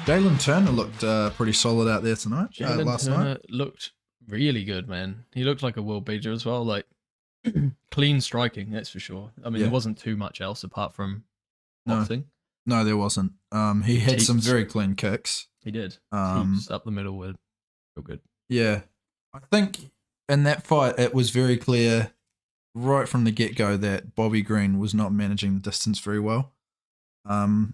Jalen Turner looked pretty solid out there tonight. Last Turner night looked really good, man. He looked like a world beater as well. Like clean striking, that's for sure. I mean, Yeah. there wasn't too much else apart from boxing. No, there wasn't. He had some Teeps. very clean kicks. He did. Um, Teeps up the middle were real good. Yeah, I think in that fight it was very clear right from the get go that Bobby Green was not managing the distance very well. And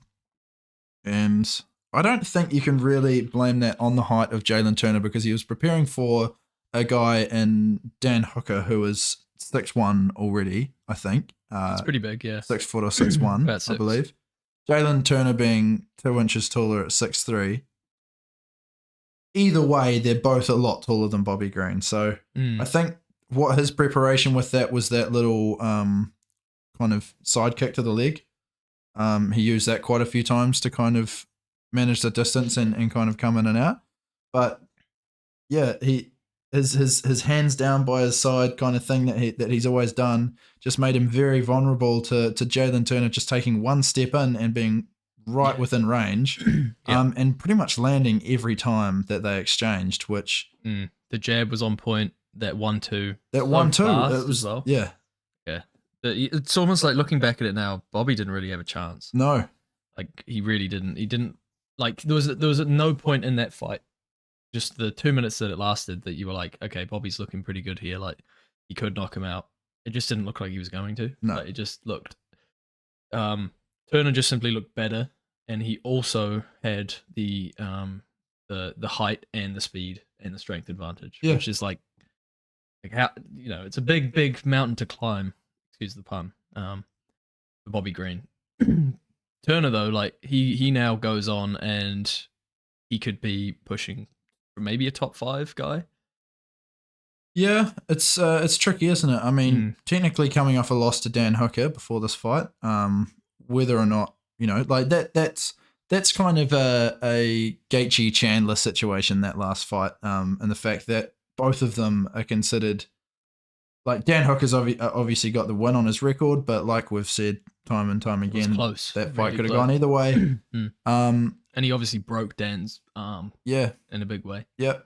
I don't think you can really blame that on the height of Jalen Turner because he was preparing for a guy in Dan Hooker who was 6'1" already, I think. It's pretty big, yeah. 6 foot or 6'1", About 6. I believe. Jalen Turner being 2 inches taller at 6'3". Either way, they're both a lot taller than Bobby Green. So I think what his preparation with that was that little kind of side kick to the leg. He used that quite a few times to kind of manage the distance and kind of come in and out. But yeah, his hands down by his side kind of thing that he's always done just made him very vulnerable to Jalen Turner just taking one step in and being right within range, and pretty much landing every time that they exchanged, which the jab was on point. That 1-2. That 1-2, it was as well. Yeah. It's almost like looking back at it now, Bobby didn't really have a chance. No. Like he really didn't. He didn't like there was at no point in that fight, just the 2 minutes that it lasted, that you were like, okay, Bobby's looking pretty good here. Like he could knock him out. It just didn't look like he was going to. No. Like, it just looked Turner just simply looked better, and he also had the height and the speed and the strength advantage, which is like how, it's a big mountain to climb, excuse the pun, for Bobby Green. Turner though, like he now goes on and he could be pushing for maybe a top 5 guy. Yeah, it's tricky, isn't it? I mean, technically coming off a loss to Dan Hooker before this fight, whether or not, like that's kind of a Gaethje Chandler situation, that last fight, and the fact that both of them are considered, like Dan Hooker's obviously got the win on his record, but like we've said time and time again, close. That fight could have gone either way. And he obviously broke Dan's arm. Yeah, in a big way. Yeah.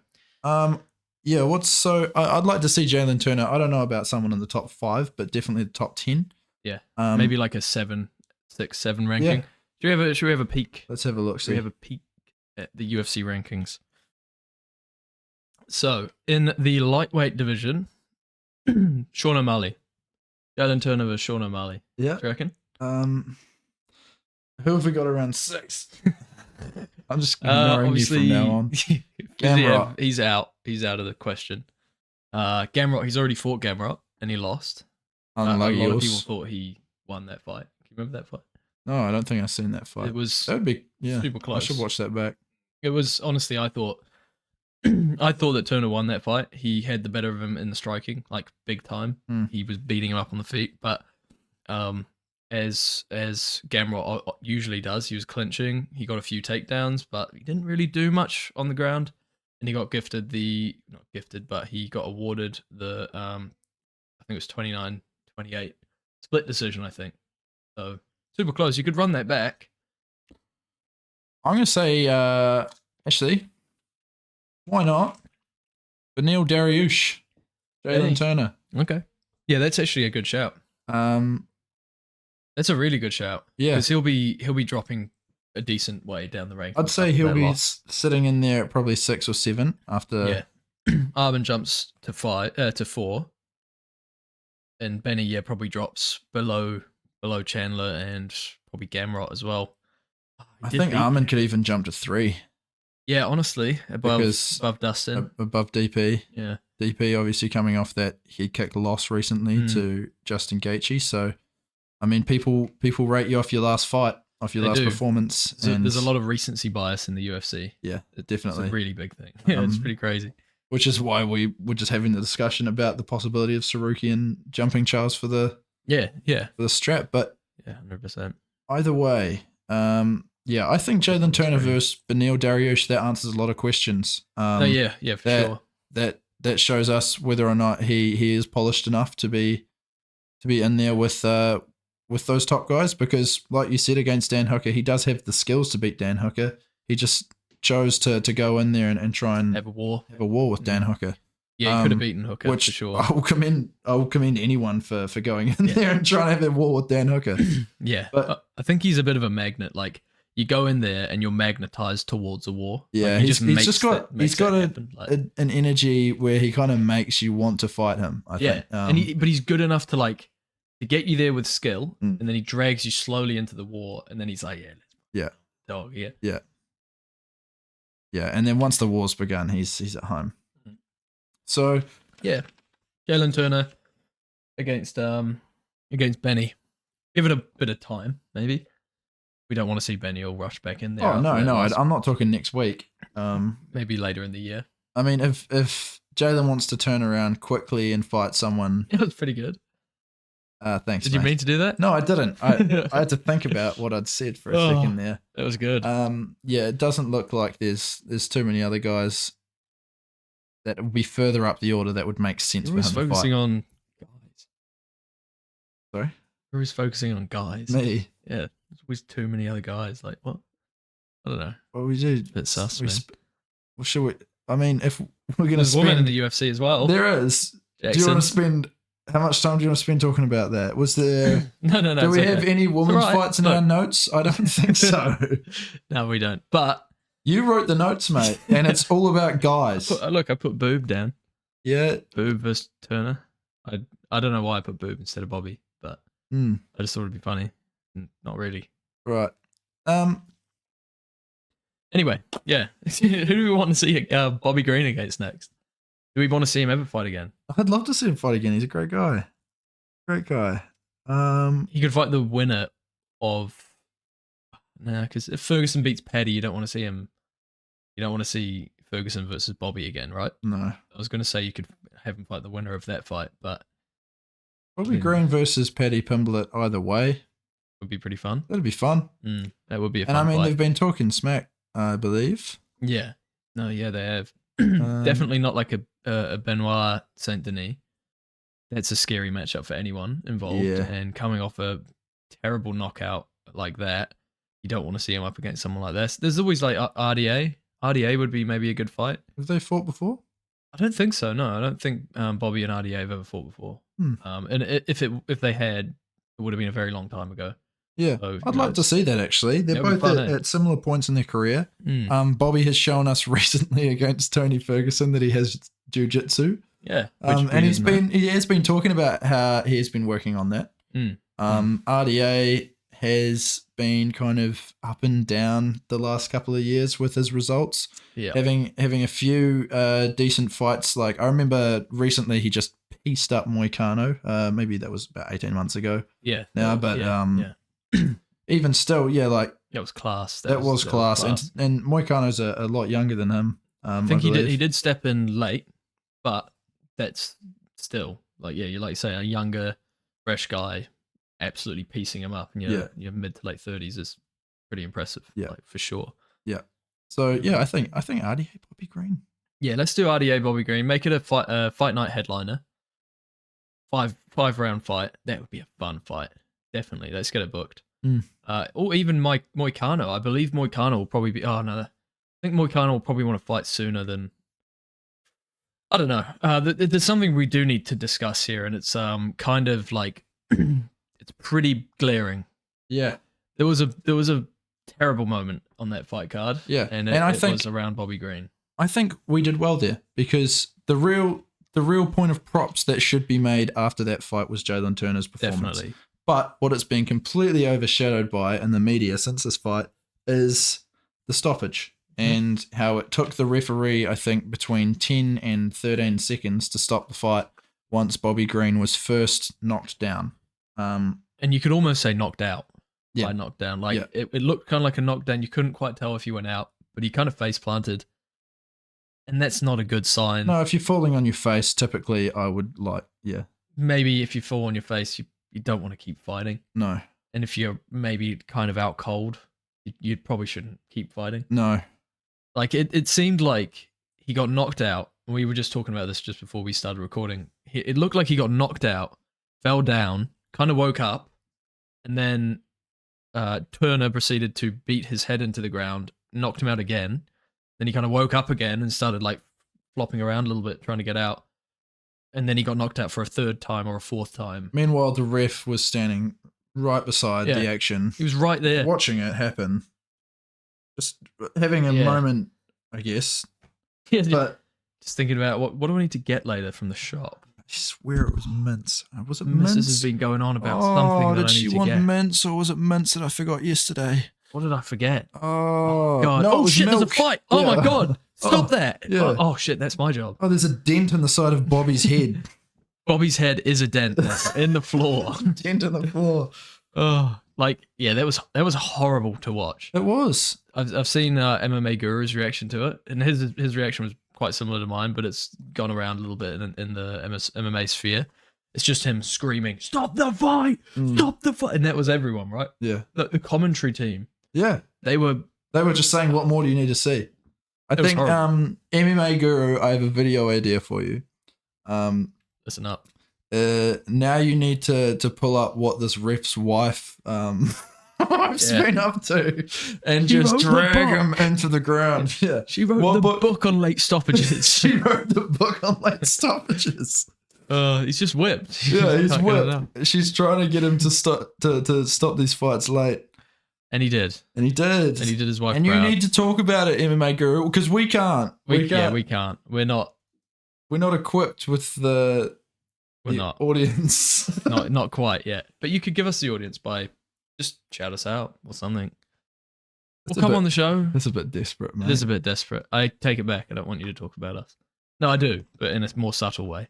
Yeah. I'd like to see Jalen Turner. I don't know about someone in the top 5, but definitely the top 10. Yeah. Maybe like a 7 ranking. Yeah. Should we have a peek? Let's have a look. Should we have a peek at the UFC rankings? So in the lightweight division, Sean O'Malley, Jalen Turner versus Sean O'Malley. Yeah. Do you reckon? Who have we got around 6? I'm just ignoring you from now on. Gamrot. He's out. He's out of the question. Gamrot, he's already fought Gamrot and he lost. Unlike a lot of yours. people thought he won that fight. Can you remember that fight? No, I don't think I've seen that fight. It was that would be super close. I should watch that back. It was, honestly, I thought that Turner won that fight. He had the better of him in the striking, like big time. He was beating him up on the feet, but as Gamrot usually does, he was clinching. He got a few takedowns, but he didn't really do much on the ground. And he got but he got awarded the I think it was 29-28 split decision, I think. So super close. You could run that back. I'm gonna say actually, why not? Beneil Dariush, Jalen Turner. Okay. Yeah, that's actually a good shout. That's a really good shout. Yeah, because he'll be dropping a decent way down the rank. I'd say he'll be sitting in there at probably 6 or 7 after. Yeah, Arben jumps to 4, and Benny probably drops below Chandler and probably Gamrot as well. I think Arben could even jump to 3. Yeah, honestly, above Dustin, above DP. Yeah, DP obviously coming off that head kick loss recently to Justin Gaethje. So, I mean, people rate you off your last fight, off your last performance. So there's a lot of recency bias in the UFC. Yeah, definitely. It's a really big thing. Yeah, it's pretty crazy. Which is why we were just having the discussion about the possibility of Tsarukyan jumping Charles for the for the strap. But 100%. Either way, I think Jalen Turner versus Beneil Dariush, that answers a lot of questions. For sure. That shows us whether or not he is polished enough to be in there with those top guys, because like you said, against Dan Hooker, he does have the skills to beat Dan Hooker. he just chose to go in there and try and Have a war. With Dan Hooker. Yeah, he could have beaten Hooker, which for sure. I'll commend anyone for going in there and trying to have a war with Dan Hooker. Yeah, but I think he's a bit of a magnet. Like, you go in there and you're magnetized towards a war. Yeah, like, he's got like, an energy where he kind of makes you want to fight him. I think. But he's good enough to get you there with skill, Mm. and then he drags you slowly into the war, and then he's like, yeah, dog, yeah. And then once the war's begun, he's at home. Mm. So yeah, Jalen Turner against Benny. Give it a bit of time, maybe. We don't want to see Benny all rush back in there. Oh no, I'm not talking next week. Maybe later in the year. I mean, if Jalen wants to turn around quickly and fight someone, it was pretty good. Thanks. Did you mean to do that? No, I didn't. I had to think about what I'd said for a second there. That was good. Yeah, it doesn't look like there's too many other guys that would be further up the order that would make sense for him to fight. Who's focusing on guys? Sorry? Who's focusing on guys? Me. Yeah, there's always too many other guys. Like, what? I don't know. Well, we do. It's a bit sus, man. Well, should we? I mean, if we're going to There's spend... women in the UFC as well. There is. Jackson. Do you want to spend... How much time do you want to spend talking about that? Was there... No. Do we have any women's fights in our notes? I don't think so. No, we don't. But... You wrote the notes, mate, and it's all about guys. I put Boob down. Yeah. Boob versus Turner. I don't know why I put Boob instead of Bobby, but I just thought it'd be funny. Not really. Right. Anyway, yeah. Who do we want to see Bobby Green against next? Do we want to see him ever fight again? I'd love to see him fight again. He's a great guy. Great guy. He could fight the winner of... Nah, because if Ferguson beats Paddy, you don't want to see him... You don't want to see Ferguson versus Bobby again, right? No. I was going to say you could have him fight the winner of that fight, but... Bobby Green versus Paddy Pimblett either way. Would be pretty fun. That'd be fun. That would be a fun And I mean, fight. they've been talking smack, I believe. Yeah. No, yeah, they have. Definitely not like a Benoit Saint Denis. That's a scary matchup for anyone involved. Yeah. And coming off a terrible knockout like that, you don't want to see him up against someone like this. There's always like RDA. RDA would be maybe a good fight. Have they fought before? I don't think so. No, I don't think Bobby and RDA have ever fought before. And if they had, it would have been a very long time ago. Yeah, so, I'd like to see that actually. They're both at similar points in their career. Bobby has shown us recently against Tony Ferguson that he has jiu-jitsu. Yeah, and he has been talking about how he has been working on that. RDA has been kind of up and down the last couple of years with his results. Yeah, having a few decent fights. Like I remember recently he just pieced up Moicano. Maybe that was about 18 months ago. Yeah, now, but even still, yeah, like it was class. That was class. And Moicano's a lot younger than him. I think he did step in late, but that's still like you like say a younger, fresh guy, absolutely piecing him up in your mid to late 30s is pretty impressive. Yeah, like, for sure. Yeah. So yeah, I think RDA Bobby Green. Yeah, let's do RDA Bobby Green. Make it a fight night headliner. Five round fight. That would be a fun fight. Definitely. Let's get it booked. Or even Moicano. I believe Moicano will probably be... Oh, no. I think Moicano will probably want to fight sooner than... I don't know. There's something we do need to discuss here, and it's kind of like... it's pretty glaring. Yeah. There was a terrible moment on that fight card. Yeah. And I think it was around Bobby Green. I think we did well there, because the real point of props that should be made after that fight was Jalen Turner's performance. Definitely. But what it's been completely overshadowed by in the media since this fight is the stoppage and how it took the referee, I think, between 10 and 13 seconds to stop the fight once Bobby Green was first knocked down. And you could almost say knocked out. Yeah. By knocked down. Like it looked kind of like a knockdown. You couldn't quite tell if he went out, but he kind of face planted. And that's not a good sign. No, if you're falling on your face, typically I would maybe if you fall on your face, you don't want to keep fighting. No. And if you're maybe kind of out cold, you probably shouldn't keep fighting. No. Like it seemed like he got knocked out. We were just talking about this just before we started recording. It looked like he got knocked out, fell down, kind of woke up, and then Turner proceeded to beat his head into the ground knocked him out again. Then he kind of woke up again and started like flopping around a little bit, trying to get out. And then he got knocked out for a third time or a fourth time. Meanwhile, the ref was standing right beside the action. He was right there. Watching it happen. Just having a moment, I guess. Yeah, but just thinking about what do I need to get later from the shop? I swear it was mince. Was it Mrs. mince? has been going on about something that I need to get. Did she want mince, or was it mince that I forgot yesterday? What did I forget? Oh, God. No, shit, milk. There's a fight. Oh my God. Stop that. Yeah. Oh shit, that's my job. Oh, there's a dent in the side of Bobby's head. Bobby's head is a dent in the floor. Dent in the floor. Oh, that was horrible to watch. It was. I've seen MMA Guru's reaction to it, and his reaction was quite similar to mine, but it's gone around a little bit in the MMA sphere. It's just him screaming, "Stop the fight! Stop the fight!" And that was everyone, right? Yeah. The commentary team. Yeah. They were just saying, "What more do you need to see?" I think MMA Guru, I have a video idea for you. Listen up. Now you need to pull up what this ref's wife wife's been up to, and just drag him into the ground. Yeah, she wrote the book on late stoppages. She wrote the book on late stoppages. He's just whipped. Yeah, he's whipped. She's trying to get him to stop these fights late. And he did. And he did his wife And proud. you need to talk about it, MMA Guru, because we can't. We can't. Yeah, we can't. We're not equipped with the audience. not quite yet. But you could give us the audience by just shout us out or something. We'll come on the show. It's a bit desperate, mate. It is a bit desperate. I take it back. I don't want you to talk about us. No, I do, but in a more subtle way.